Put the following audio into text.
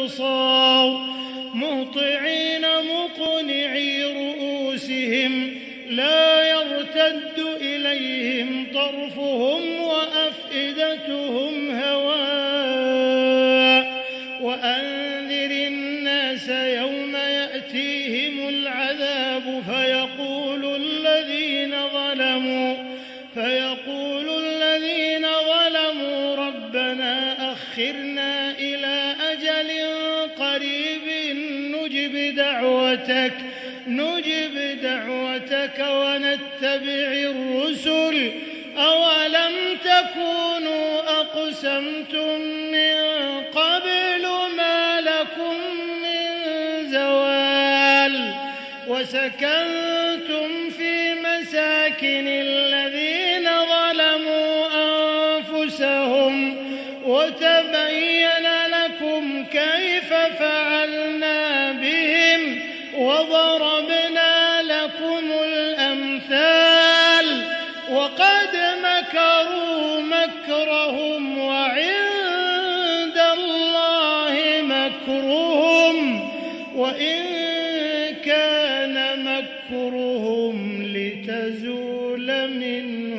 الأبصار مهطعين مقنعي رؤوسهم لا يرتد إليهم طرفهم وأفئدتهم هواء وأنذر الناس يوم يأتيهم العذاب فيقول الذين ظلموا ربنا أخرنا إلى أجل قريب نجب دعوتك ونتبع الرسل أولم تكونوا أقسمتم من قبل ما لكم من زوال وسكنتم في مساكن الذين ظلموا أنفسهم وتبين لكم كيف فعلنا بهم وضربنا لكم الأمثال وقد مكروا مكرهم وعند الله مكرهم وإن كان مكرهم لتزول منه